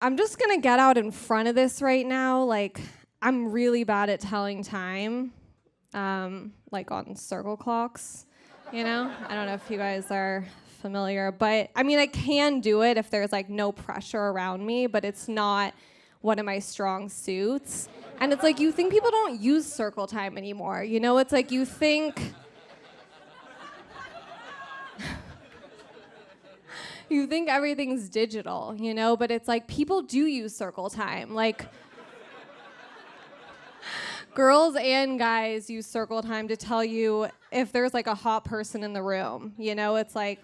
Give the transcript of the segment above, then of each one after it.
I'm just gonna get out in front of this right now. Like, I'm really bad at telling time, like on circle clocks, you know? I don't know if you guys are familiar, but I mean, I can do it if there's like no pressure around me, but it's not one of my strong suits. And it's like, you think people don't use circle time anymore, you know? It's like, you think... You think everything's digital, you know, but it's like people do use circle time. Like, girls and guys use circle time to tell you if there's like a hot person in the room, you know. It's like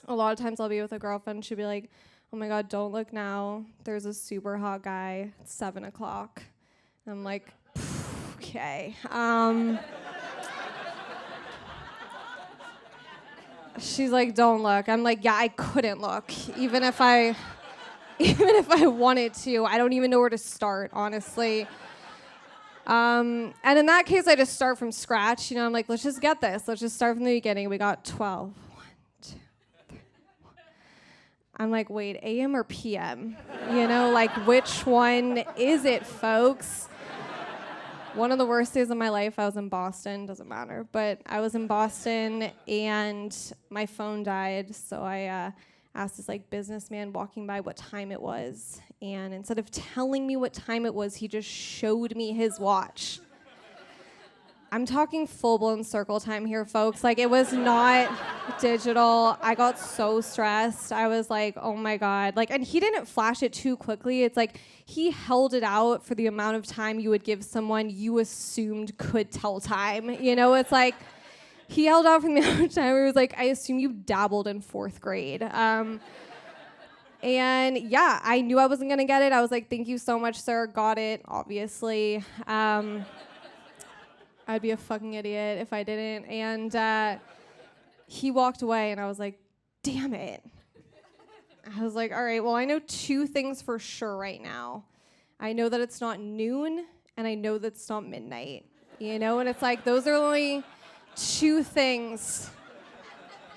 a lot of times I'll be with a girlfriend, she'll be like, oh my God, don't look now, there's a super hot guy, it's 7 o'clock. I'm like, okay. She's like, don't look. I'm like, yeah, I couldn't look. Even if I wanted to. I don't even know where to start, honestly. And in that case, I just start from scratch. You know, I'm like, let's just get this. Let's just start from the beginning. We got 12. 1, 2, 3, 4. I'm like, wait, AM or PM? You know, like, which one is it, folks? One of the worst days of my life, I was in Boston, doesn't matter, but I was in Boston and my phone died, so I asked this like businessman walking by what time it was, and instead of telling me what time it was, he just showed me his watch. I'm talking full-blown circle time here, folks. Like, it was not digital. I got so stressed. I was like, oh my God. Like, and he didn't flash it too quickly. It's like he held it out for the amount of time you would give someone you assumed could tell time. You know, it's like he held out for the amount of time where he was like, I assume you dabbled in 4th grade. And yeah, I knew I wasn't going to get it. I was like, thank you so much, sir. Got it, obviously. I'd be a fucking idiot if I didn't. And he walked away, and I was like, damn it. I was like, all right, well, I know 2 things for sure right now. I know that it's not noon, and I know that it's not midnight. You know, and it's like, those are only 2 things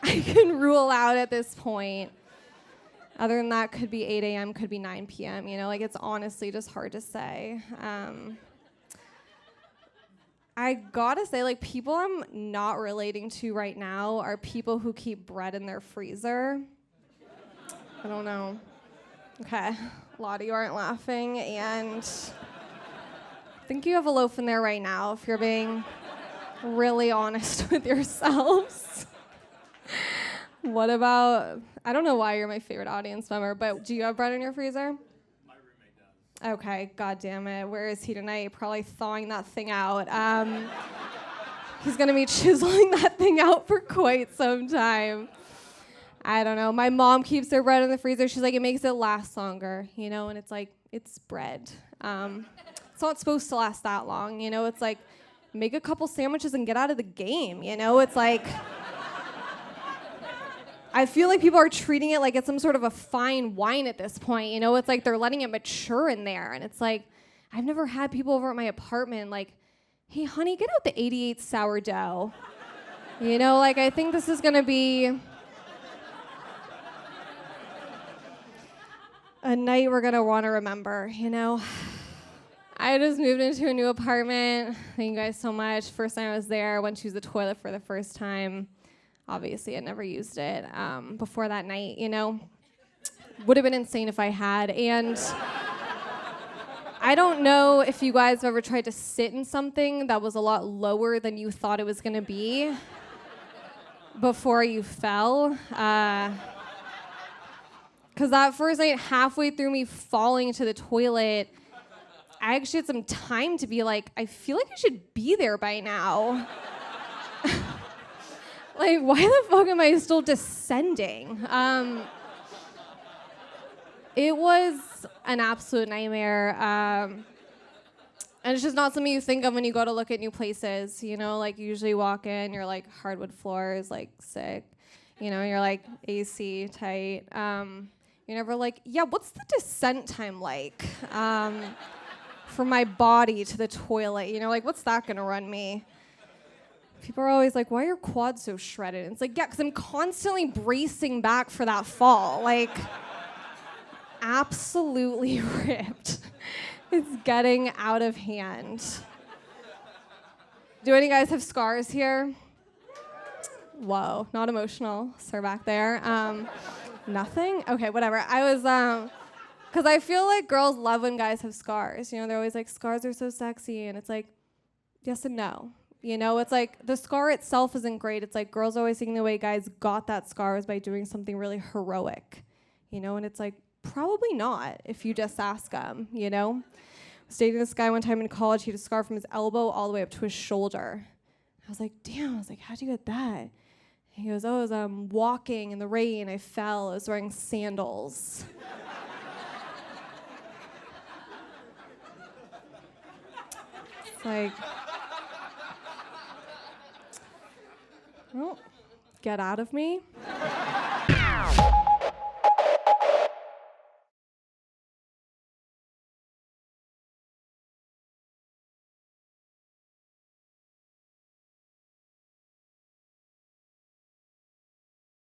I can rule out at this point. Other than that, could be 8 a.m., could be 9 p.m., you know, like, it's honestly just hard to say. I gotta say, like, people I'm not relating to right now are people who keep bread in their freezer. I don't know. Okay, a lot of you aren't laughing, and I think you have a loaf in there right now, if you're being really honest with yourselves. What about, I don't know why you're my favorite audience member, but do you have bread in your freezer? Okay, God damn it. Where is he tonight? Probably thawing that thing out. He's gonna be chiseling that thing out for quite some time. I don't know. My mom keeps her bread in the freezer. She's like, it makes it last longer, you know? And it's like, it's bread. It's not supposed to last that long, you know? It's like, make a couple sandwiches and get out of the game, you know? It's like... I feel like people are treating it like it's some sort of a fine wine at this point, you know? It's like they're letting it mature in there, and it's like, I've never had people over at my apartment like, hey, honey, get out the 88 sourdough. You know, like, I think this is gonna be a night we're gonna wanna remember, you know? I just moved into a new apartment. Thank you guys so much. First time I was there, I went to use the toilet for the first time. Obviously, I never used it before that night, you know? Would have been insane if I had. And I don't know if you guys have ever tried to sit in something that was a lot lower than you thought it was going to be before you fell. Because that first night, halfway through me falling into the toilet, I actually had some time to be like, I feel like I should be there by now. Like, why the fuck am I still descending? It was an absolute nightmare. And it's just not something you think of when you go to look at new places. You know, like, you usually walk in, you're like, hardwood floors, like, sick. You know, you're like, AC, tight. You're never like, yeah, what's the descent time like? From my body to the toilet, you know, like, what's that gonna run me? People are always like, why are your quads so shredded? And it's like, yeah, because I'm constantly bracing back for that fall. Like, absolutely ripped. It's getting out of hand. Do any guys have scars here? Whoa, not emotional, sir back there. Nothing? Okay, whatever. I was, because I feel like girls love when guys have scars. You know, they're always like, scars are so sexy. And it's like, yes and no. You know, it's like the scar itself isn't great. It's like girls always think the way guys got that scar is by doing something really heroic. You know, and it's like, probably not if you just ask them, you know? I was dating this guy one time in college. He had a scar from his elbow all the way up to his shoulder. I was like, damn. I was like, how'd you get that? He goes, oh, I was walking in the rain. I fell. I was wearing sandals. It's like, well, get out of me.